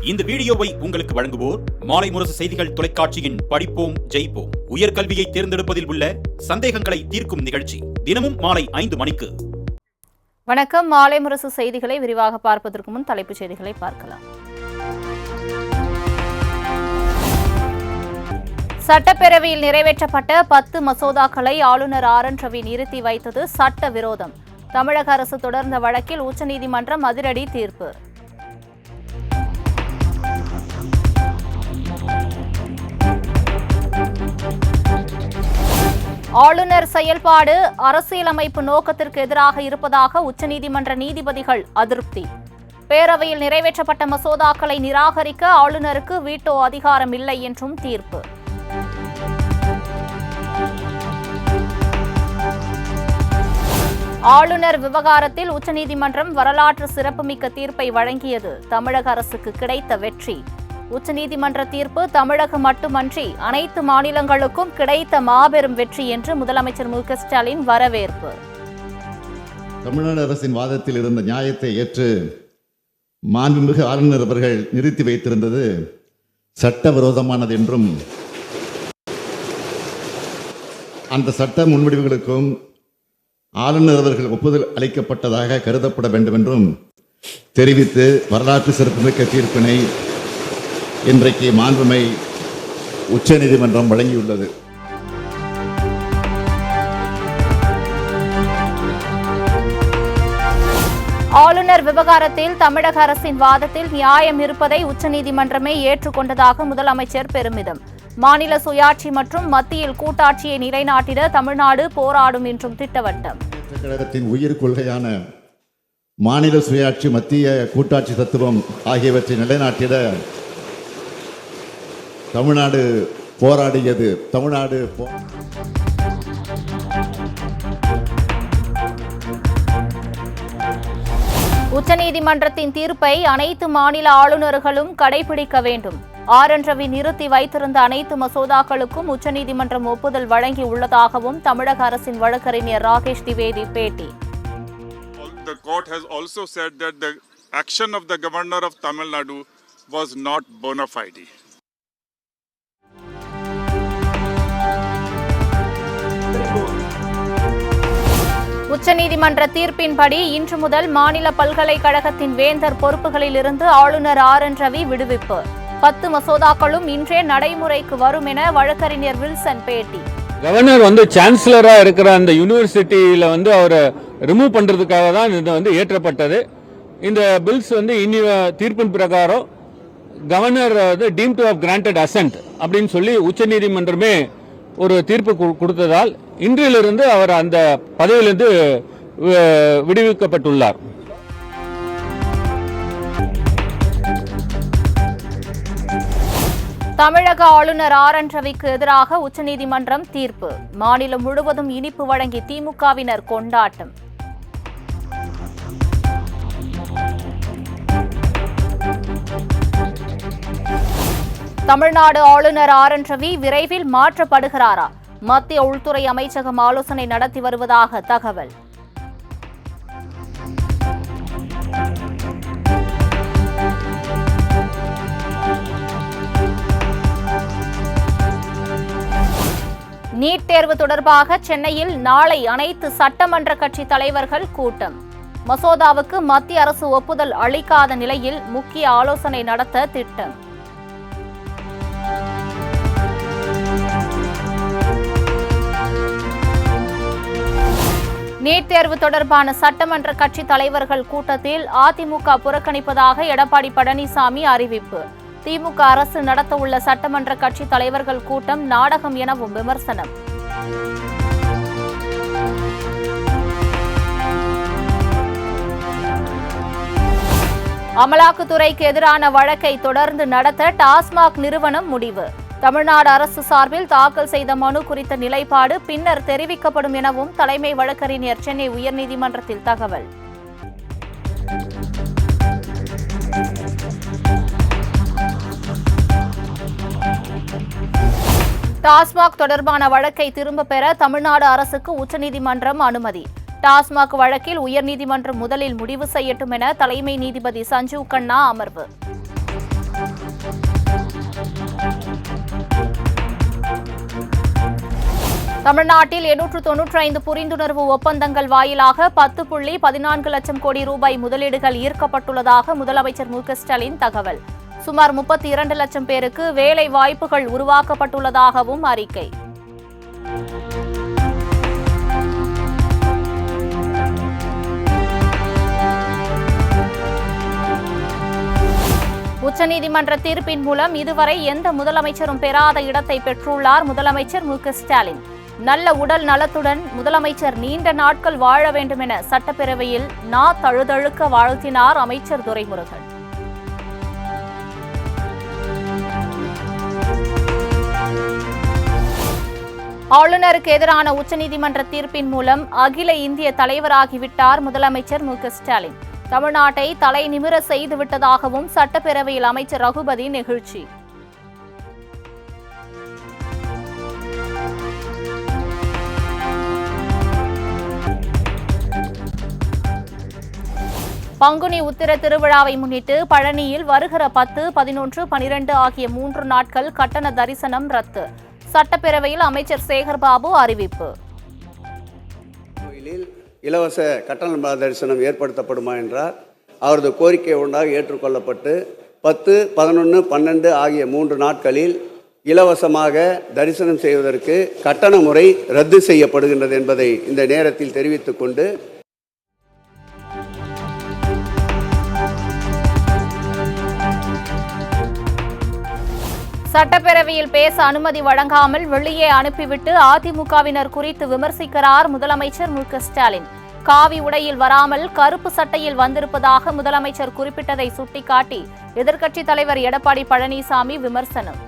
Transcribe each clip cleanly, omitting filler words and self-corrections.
இந்த வீடியோவை உங்களுக்கு வழங்குவோர் மாலை முரசு செய்திகள் தொலைக்காட்சியின் படிப்போம் ஜெயிப்போம் உயர்கல்வியை தேர்ந்தெடுப்பதில் உள்ள சந்தேகங்களை தீர்க்கும் நிகழ்ச்சி தினமும் மாலை 5 மணிக்கு. வணக்கம். மாலை முரசு செய்திகளை விரிவாக பார்ப்பதற்கு முன் தலைப்புச் செய்திகளை பார்க்கலாம். சட்டப்பேரவையில் நிறைவேற்றப்பட்ட 10 மசோதாக்களை ஆளுநர் RN ரவி நிறுத்தி வைத்தது சட்ட விரோதம். தமிழக அரசு தொடர்ந்த வழக்கில் உச்சநீதிமன்றம் அதிரடி தீர்ப்பு. ஆளுநர் செயல்பாடு அரசியலமைப்பு நோக்கத்திற்கு எதிராக இருப்பதாக உச்சநீதிமன்ற நீதிபதிகள் அதிருப்தி. பேரவையில் நிறைவேற்றப்பட்ட மசோதாக்களை நிராகரிக்க ஆளுநருக்கு வீட்டோ அதிகாரம் இல்லை என்றும் தீர்ப்பு. ஆளுநர் விவகாரத்தில் உச்சநீதிமன்றம் வரலாற்று சிறப்புமிக்க தீர்ப்பை வழங்கியது தமிழக அரசுக்கு கிடைத்த வெற்றி. உச்சநீதிமன்ற தீர்ப்பு தமிழகம் மட்டுமன்றி அனைத்து மாநிலங்களுக்கும் கிடைத்த மாபெரும் வெற்றி என்று முதலமைச்சர் மு.க. ஸ்டாலின் வரவேற்பு. தமிழ்நாடு அரசின் வாதத்தில் இருந்த நியாயத்தை ஏற்று மாண்புமிகு ஆளுநர் அவர்கள் நிறுத்தி வைத்திருந்தது சட்டவிரோதமானது என்றும் அந்த சட்ட முன்வடிவுகளுக்கும் ஆளுநர் அவர்கள் ஒப்புதல் அளிக்கப்பட்டதாக கருதப்பட வேண்டும் என்றும் தெரிவித்து வரலாற்று சிறப்புமிக்க தீர்ப்பினை இன்றைக்கு மாண்புமை உச்சநீதிமன்றம் வழங்கியுள்ளது. ஆளுநர் விவகாரத்தில் தமிழக அரசின் வாதத்தில் நியாயம் இருப்பதை உச்சநீதிமன்றமே ஏற்றுக்கொண்டதாக முதலமைச்சர் பெருமிதம். மாநில சுயாட்சி மற்றும் மத்தியில் கூட்டாட்சியை நிலைநாட்டிட தமிழ்நாடு போராடும் என்றும் திட்டவட்டம். கழகத்தின் உயிர் கொள்கையான மாநில சுயாட்சி மத்திய கூட்டாட்சி தத்துவம் ஆகியவற்றை நிலைநாட்டிட தமிழ்நாடு போராடியது. உச்சநீதிமன்றத்தின் தீர்ப்பை அனைத்து மாநில ஆளுநர்களும் கடைபிடிக்க வேண்டும். RN ரவி நிறுத்தி வைத்திருந்த அனைத்து மசோதாக்களுக்கும் உச்சநீதிமன்றம் ஒப்புதல் வழங்கி உள்ளதாகவும் தமிழக அரசின் வழக்கறிஞர் ராகேஷ் திவேதி பேட்டி. The court has also said that the action of the governor of Tamil Nadu was not bona fide. உச்சநீதிமன்ற தீர்ப்பின்படி இன்று முதல் மாநில பல்கலைக்கழகத்தின் வேந்தர் பொறுப்புகளில் இருந்து ஆளுநர் RN ரவி விடுவிப்பு. 10 மசோதாக்களும் இன்றே நடைமுறைக்கு வரும் என வழக்கறிஞர் வில்சன் பேட்டி. கவர்னர் சான்சலரா இருக்கிற அந்த யூனிவர்சிட்டியில அவரை ரிமூவ் பண்றதுக்காக தான் இது ஏற்றப்பட்டது. இந்த பில்ஸ் இனி தீர்ப்பின் பிரகாரம் governor deem to have granted assent அப்படின்னு சொல்லி உச்சநீதிமன்றமே ஒரு தீர்ப்பு கொடுத்ததால் இன்றிலிருந்து அவர் அந்த பதவியிலிருந்து விடுவிக்கப்பட்டுள்ளார். தமிழக ஆளுநர் RN ரவிக்கு எதிராக உச்சநீதிமன்றம் தீர்ப்பு. மாநிலம் முழுவதும் இனிப்பு வழங்கி திமுகவினர் கொண்டாட்டம். தமிழ்நாடு ஆளுநர் RN ரவி விரைவில் மாற்றப்படுகிறாரா? மத்திய உள்துறை அமைச்சகம் ஆலோசனை நடத்தி வருவதாக தகவல். நீட் தேர்வு தொடர்பாக சென்னையில் நாளை அனைத்து சட்டமன்ற கட்சி தலைவர்கள் கூட்டம். மசோதாவுக்கு மத்திய அரசு ஒப்புதல் அளிக்காத நிலையில் முக்கிய ஆலோசனை நடத்த திட்டம். நீட் தேர்வு தொடர்பான சட்டமன்ற கட்சி தலைவர்கள் கூட்டத்தில் அதிமுக புறக்கணிப்பதாக எடப்பாடி பழனிசாமி அறிவிப்பு. திமுக அரசு நடத்தவுள்ள சட்டமன்ற கட்சி தலைவர்கள் கூட்டம் நாடகம் எனவும் விமர்சனம். அமலாக்கத்துறைக்கு எதிரான வழக்கை தொடர்ந்து நடத்த டாஸ்மாக் நிறுவனம் முடிவு. தமிழ்நாடு அரசு சார்பில் தாக்கல் செய்த மனு குறித்த நிலைப்பாடு பின்னர் தெரிவிக்கப்படும் எனவும் தலைமை வழக்கறிஞர் சென்னை உயர்நீதிமன்றத்தில் தகவல். டாஸ்மாக் தொடர்பான வழக்கை திரும்ப பெற தமிழ்நாடு அரசுக்கு உச்சநீதிமன்றம் அனுமதி. டாஸ்மாக் வழக்கில் உயர்நீதிமன்றம் முதலில் முடிவு செய்யட்டும் என தலைமை நீதிபதி சஞ்சீவ் கண்ணா அமர்வு. தமிழ்நாட்டில் 895 புரிந்துணர்வு ஒப்பந்தங்கள் வாயிலாக 10.14 லட்சம் கோடி ரூபாய் முதலீடுகள் ஈர்க்கப்பட்டுள்ளதாக முதலமைச்சர் மு.க.ஸ்டாலின் தகவல். சுமார் 32 லட்சம் பேருக்கு வேலை வாய்ப்புகள் உருவாக்கப்பட்டுள்ளதாகவும் அறிக்கை. உச்சநீதிமன்ற தீர்ப்பின் மூலம் இதுவரை எந்த முதலமைச்சரும் பெறாத இடத்தை பெற்றுள்ளார் முதலமைச்சர் மு.க.ஸ்டாலின். நல்ல உடல் நலத்துடன் முதலமைச்சர் நீண்ட நாட்கள் வாழ வேண்டும் என சட்டப்பேரவையில் தழுதழுக்க வாழ்த்தினார் அமைச்சர் துரைமுருகன். ஆளுநருக்கு எதிரான உச்சநீதிமன்ற தீர்ப்பின் மூலம் அகில இந்திய தலைவராகிவிட்டார் முதலமைச்சர் மு.க.ஸ்டாலின். தமிழ்நாட்டை தலை நிமிர செய்துவிட்டதாகவும் சட்டப்பேரவையில் அமைச்சர் ரகுபதி நெகிழ்ச்சி. பங்குனி உத்திர திருவிழாவை முன்னிட்டு பழனியில் வருகிற 10, 11, 12 ஆகிய 3 நாட்கள் கட்டண தரிசனம் ரத்து. சட்டப்பேரவையில் அமைச்சர் சேகர்பாபு அறிவிப்பு. கோயிலில் இலவச கட்டண தரிசனம் ஏற்படுத்தப்படுமா என்றார். அவரது கோரிக்கை ஒன்றாக ஏற்றுக்கொள்ளப்பட்டு 10, 11, 12 ஆகிய 3 நாட்களில் இலவசமாக தரிசனம் செய்வதற்கு கட்டண முறை ரத்து செய்யப்படுகின்றது என்பதை இந்த நேரத்தில் தெரிவித்துக் கொண்டு சட்டப்பேரவையில் பேச அனுமதி வழங்காமல் வெளியே அனுப்பிவிட்டு அதிமுகவினர் குறித்து விமர்சிக்கிறார் முதலமைச்சர் மு.க.ஸ்டாலின். காவி உடையில் வராமல் கருப்பு சட்டையில் வந்திருப்பதாக முதலமைச்சர் குறிப்பிட்டதை சுட்டிக்காட்டி எதிர்க்கட்சித் தலைவர் எடப்பாடி பழனிசாமி விமர்சனம்.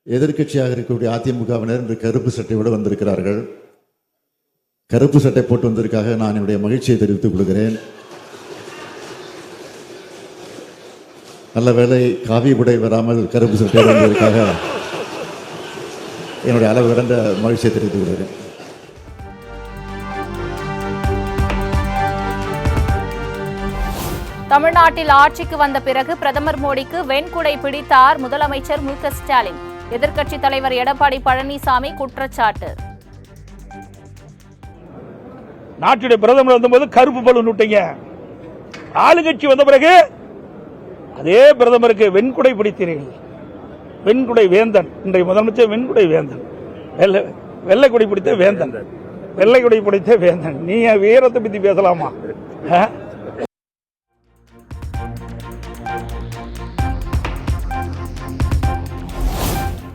எதிர்க்கட்சியாக இருக்கக்கூடிய அதிமுகவினர் இன்று கருப்பு சட்டையோடு வந்திருக்கிறார்கள். கருப்பு சட்டை போட்டு வந்ததற்காக நான் என்னுடைய மகிழ்ச்சியை தெரிவித்துக் கொள்கிறேன். நல்ல வேளை காவி உடை வராமல் கருப்பு சட்டை வந்ததற்காக என்னுடைய அளவு கடந்த மகிழ்ச்சியை தெரிவித்துக் கொள்கிறேன். தமிழ்நாட்டில் ஆட்சிக்கு வந்த பிறகு பிரதமர் மோடிக்கு வெண்குடை பிடித்தார் முதலமைச்சர் மு.க.ஸ்டாலின். எதிர்க்கட்சித் தலைவர் எடப்பாடி பழனிசாமி குற்றச்சாட்டு. நாட்டுடைய பிரதமர் வந்தபோது கருப்பு பலூன் விட்டீங்க. ஆளுங்கட்சி வந்த பிறகு அதே பிரதமருக்கு வெண்குடை பிடித்தீர்கள். வெண்குடை வேந்தன், இன்றைய முதலமைச்சர் வெண்குடை வேந்தன், வெள்ளை குடை பிடித்த வேந்தன், வெள்ளை குடை பிடித்த வேந்தன். நீங்க வீரத்தை பத்தி பேசலாமா?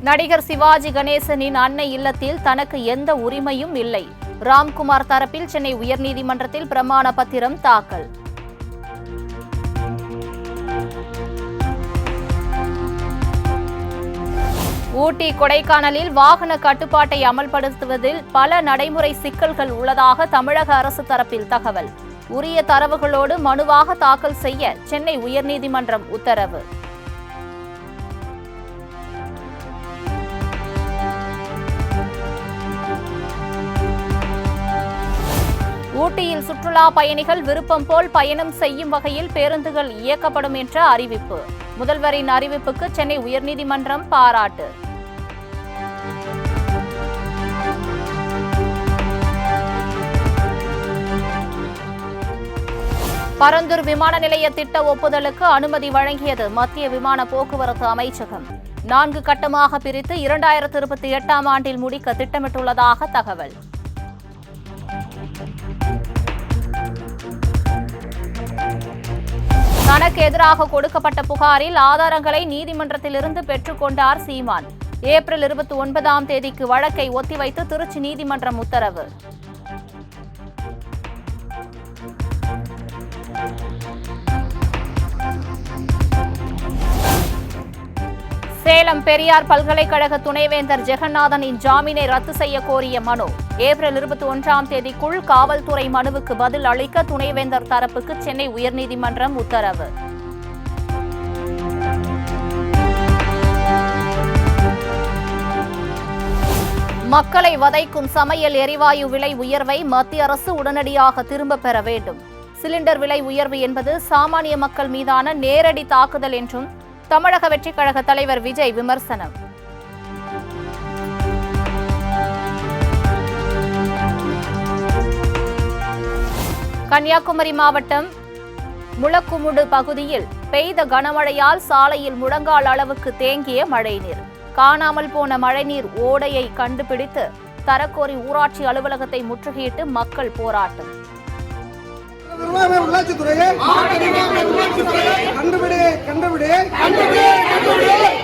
நடிகர் சிவாஜி கணேசனின் அன்னை இல்லத்தில் தனக்கு எந்த உரிமையும் இல்லை. ராம்குமார் தரப்பில் சென்னை உயர்நீதிமன்றத்தில் பிரமாண பத்திரம் தாக்கல். ஊட்டி, கொடைக்கானலில் வாகன கட்டுப்பாட்டை அமல்படுத்துவதில் பல நடைமுறை சிக்கல்கள் உள்ளதாக தமிழக அரசு தரப்பில் தகவல். உரிய தரவுகளோடு மனுவாக தாக்கல் செய்ய சென்னை உயர்நீதிமன்றம் உத்தரவு. ஊட்டியில் சுற்றுலா பயணிகள் விருப்பம் போல் பயணம் செய்யும் வகையில் பேருந்துகள் இயக்கப்படும் என்ற அறிவிப்பு. முதல்வரின் அறிவிப்புக்கு சென்னை உயர்நீதிமன்றம் பாராட்டு. பரந்தூர் விமான நிலைய திட்ட ஒப்புதலுக்கு அனுமதி வழங்கியது மத்திய விமான போக்குவரத்து அமைச்சகம். 4 கட்டமாக பிரித்து 2028ஆம் ஆண்டில் முடிக்க திட்டமிட்டுள்ளதாக தகவல். தனக்கு எதிராக கொடுக்கப்பட்ட புகாரில் ஆதாரங்களை நீதிமன்றத்திலிருந்து பெற்றுக்கொண்டார் சீமான். ஏப்ரல் 29ஆம் தேதிக்கு வழக்கை ஒத்திவைத்து திருச்சி நீதிமன்றம் உத்தரவு. சேலம் பெரியார் பல்கலைக்கழக துணைவேந்தர் ஜெகநாதனின் ஜாமீனை ரத்து செய்ய கோரிய மனு. ஏப்ரல் 21ஆம் தேதிக்குள் காவல்துறை மனுவுக்கு பதில் அளிக்க துணைவேந்தர் தரப்புக்கு சென்னை உயர்நீதிமன்றம் உத்தரவு. மக்களை வதைக்கும் சமையல் எரிவாயு விலை உயர்வை மத்திய அரசு உடனடியாக திரும்பப் பெற வேண்டும். சிலிண்டர் விலை உயர்வு என்பது சாமானிய மக்கள் மீதான நேரடி தாக்குதல் என்றும் தமிழக வெற்றிக் கழக தலைவர் விஜய் விமர்சனம். கன்னியாகுமரி மாவட்டம் முளக்குமுடு பகுதியில் பெய்த கனமழையால் சாலையில் முழங்கால் அளவுக்கு தேங்கிய மழைநீர். காணாமல் போன மழைநீர் ஓடையை கண்டுபிடித்து தரக்கோரி ஊராட்சி அலுவலகத்தை முற்றுகையிட்டு மக்கள் போராட்டம்.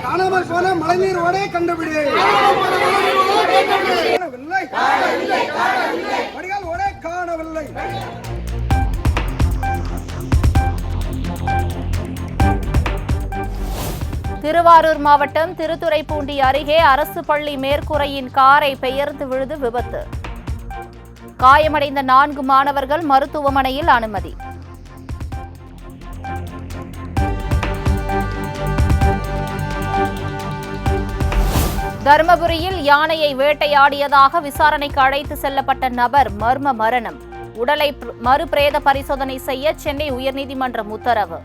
காணாமல் போன மழைநீர் ஓடை கண்டுபிடி, வடிகால் ஓடை காணவில்லை. திருவாரூர் மாவட்டம் திருத்துறைப்பூண்டி அருகே அரசு பள்ளி மேற்கூரையின் காரை பெயர்ந்து விழுந்து விபத்து. காயமடைந்த 4 மாணவர்கள் மருத்துவமனையில் அனுமதி. தருமபுரியில் யானையை வேட்டையாடியதாக விசாரணைக்கு அழைத்து செல்லப்பட்ட நபர் மர்ம மரணம். உடலை மறுபிரேத பரிசோதனை செய்ய சென்னை உயர்நீதிமன்றம் உத்தரவு.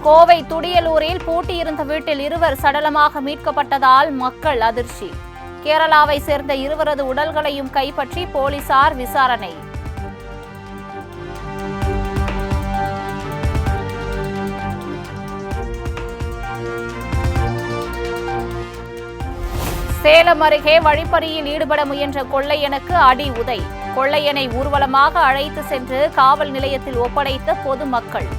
கோவை துடியலூரில் பூட்டியிருந்த வீட்டில் 2 சடலமாக மீட்கப்பட்டதால் மக்கள் அதிர்ச்சி. கேரளாவை சேர்ந்த 2 உடல்களையும் கைப்பற்றி போலீசார் விசாரணை. சேலம் அருகே வழிப்பறியில் ஈடுபட முயன்ற கொள்ளையனுக்கு அடி உதை. கொள்ளையனை ஊர்வலமாக அழைத்து சென்று காவல் நிலையத்தில் ஒப்படைத்த பொதுமக்கள்.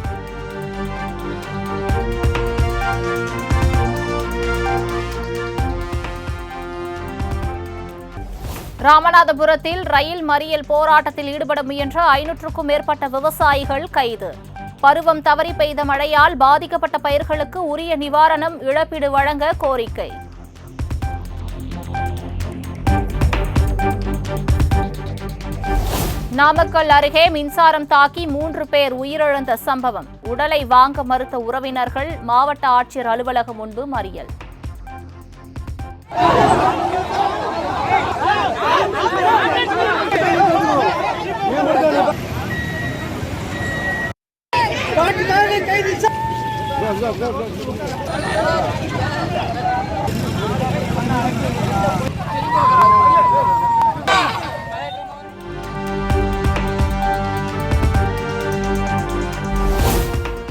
ராமநாதபுரத்தில் ரயில் மறியல் போராட்டத்தில் ஈடுபட முயன்ற 500க்கும் மேற்பட்ட விவசாயிகள் கைது. பருவம் தவறி பெய்த மழையால் பாதிக்கப்பட்ட பயிர்களுக்கு உரிய நிவாரணம், இழப்பீடு வழங்க கோரிக்கை. நாமக்கல் அருகே மின்சாரம் தாக்கி 3 பேர் உயிரிழந்த சம்பவம். உடலை வாங்க மறுத்த உறவினர்கள் மாவட்ட ஆட்சியர் அலுவலகம் முன்பு மறியல்.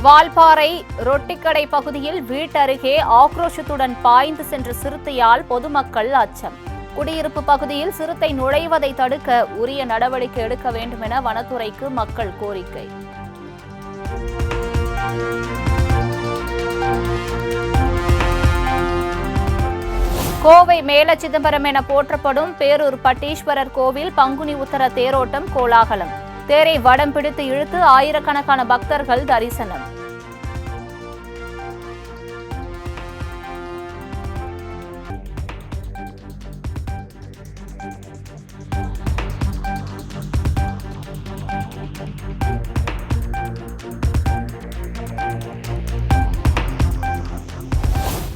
வால்பாறை ரொட்டிக்கடை பகுதியில் வீட்டருகே ஆக்ரோஷத்துடன் பாய்ந்து சென்ற சிறுத்தையால் பொதுமக்கள் அச்சம். குடியிருப்பு பகுதியில் சிறுத்தை நுழைவதை தடுக்க உரிய நடவடிக்கை எடுக்க வேண்டும் என வனத்துறைக்கு மக்கள் கோரிக்கை. கோவை மேல சிதம்பரம் என போற்றப்படும் பேரூர் பட்டீஸ்வரர் கோவில் பங்குனி உத்தர தேரோட்டம் கோலாகலம். தேரை வடம் பிடித்து இழுத்து ஆயிரக்கணக்கான பக்தர்கள் தரிசனம்.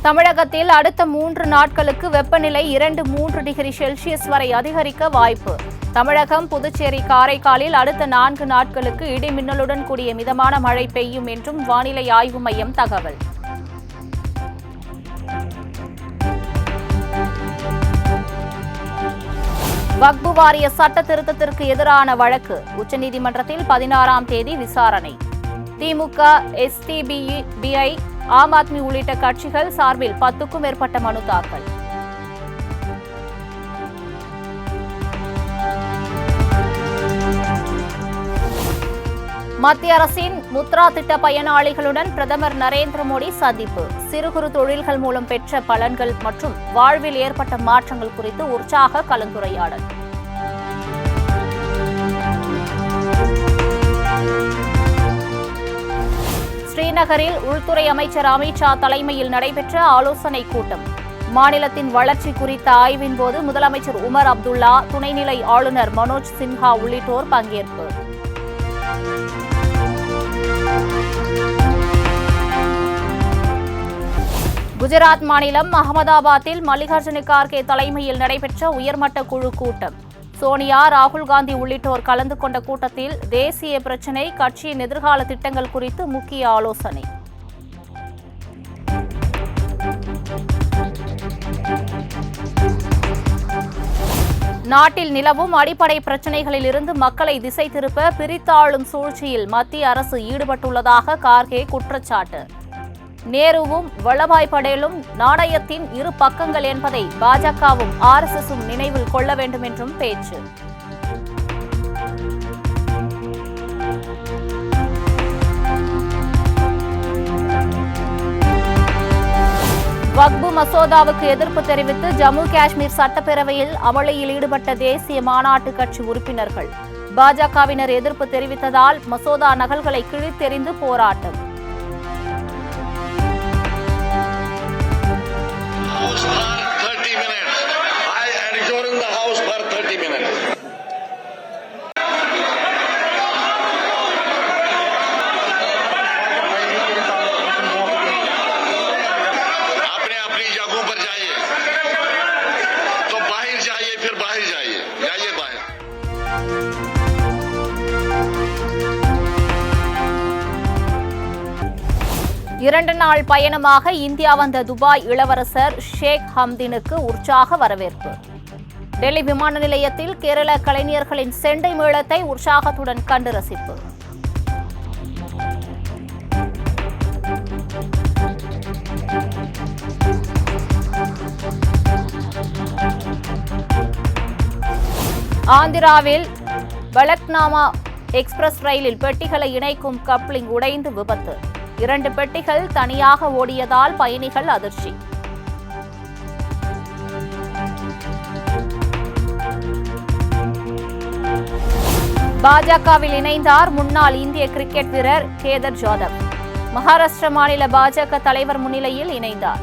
தமிழகத்தில் அடுத்த 3 நாட்களுக்கு வெப்பநிலை 2-3 டிகிரி செல்சியஸ் வரை அதிகரிக்க வாய்ப்பு. தமிழகம், புதுச்சேரி, காரைக்காலில் அடுத்த 4 நாட்களுக்கு இடி மின்னலுடன் கூடிய மிதமான மழை பெய்யும் என்றும் வானிலை ஆய்வு மையம் தகவல். வக்பு வாரிய சட்ட திருத்தத்திற்கு எதிரான வழக்கு உச்சநீதிமன்றத்தில் 16ஆம் தேதி விசாரணை. திமுக, STBI, ஆம் ஆத்மி உள்ளிட்ட கட்சிகள் சார்பில் 10க்கும் மேற்பட்ட மனு தாக்கல். மத்திய அரசின் முத்ரா திட்ட பயனாளிகளுடன் பிரதமர் நரேந்திர மோடி சந்திப்பு. சிறு குறு தொழில்கள் மூலம் பெற்ற பலன்கள் மற்றும் வாழ்வில் ஏற்பட்ட மாற்றங்கள் குறித்து உற்சாக கலந்துரையாடல். ஸ்ரீநகரில் உள்துறை அமைச்சர் அமித் ஷா தலைமையில் நடைபெற்ற ஆலோசனைக் கூட்டம். மாநிலத்தின் வளர்ச்சி குறித்த ஆய்வின் போது முதலமைச்சர் உமர் அப்துல்லா, துணைநிலை ஆளுநர் மனோஜ் சின்ஹா உள்ளிட்டோர் பங்கேற்பு. குஜராத் மாநிலம் அகமதாபாத்தில் மல்லிகார்ஜுன கார்கே தலைமையில் நடைபெற்ற உயர்மட்ட குழு கூட்டம். சோனியா, ராகுல் காந்தி உள்ளிட்டோர் கலந்து கொண்ட கூட்டத்தில் தேசிய பிரச்சினை, கட்சியின் எதிர்கால திட்டங்கள் குறித்து முக்கிய ஆலோசனை. நாட்டில் நிலவும் அடிப்படை பிரச்சினைகளில் இருந்து மக்களை திசை திருப்ப பிரித்தாளும் சூழ்ச்சியில் மத்திய அரசு ஈடுபட்டுள்ளதாக கார்கே குற்றச்சாட்டு. நேருவும் வல்லபாய் படேலும் நாணயத்தின் இரு பக்கங்கள் என்பதை பாஜகவும் RSSும் நினைவில் கொள்ள வேண்டும் என்றும் பேச்சு. வக்பு மசோதாவுக்கு எதிர்ப்பு தெரிவித்து ஜம்மு காஷ்மீர் சட்டப்பேரவையில் அமளியில் ஈடுபட்ட தேசிய மாநாட்டு கட்சி உறுப்பினர்கள். பாஜகவினர் எதிர்ப்பு தெரிவித்ததால் மசோதா நகல்களை கிழித்தெறிந்து போராட்டம். இரண்டு நாள் பயணமாக இந்தியா வந்த துபாய் இளவரசர் ஷேக் ஹம்தினுக்கு உற்சாக வரவேற்பு. டெல்லி விமான நிலையத்தில் கேரள கலைஞர்களின் செண்டை மேளத்தை உற்சாகத்துடன் கண்டு ரசிப்பு. ஆந்திராவில் பலக்னாமா எக்ஸ்பிரஸ் ரயிலில் பெட்டிகளை இணைக்கும் கப்ளிங் உடைந்து விபத்து. 2 பெட்டிகள் தனியாக ஓடியதால் பயணிகள் அதிர்ச்சி. பாஜகவில் இணைந்தார் முன்னாள் இந்திய கிரிக்கெட் வீரர் கேதர் ஜாதவ். மகாராஷ்டிர மாநில பாஜக தலைவர் முன்னிலையில் இணைந்தார்.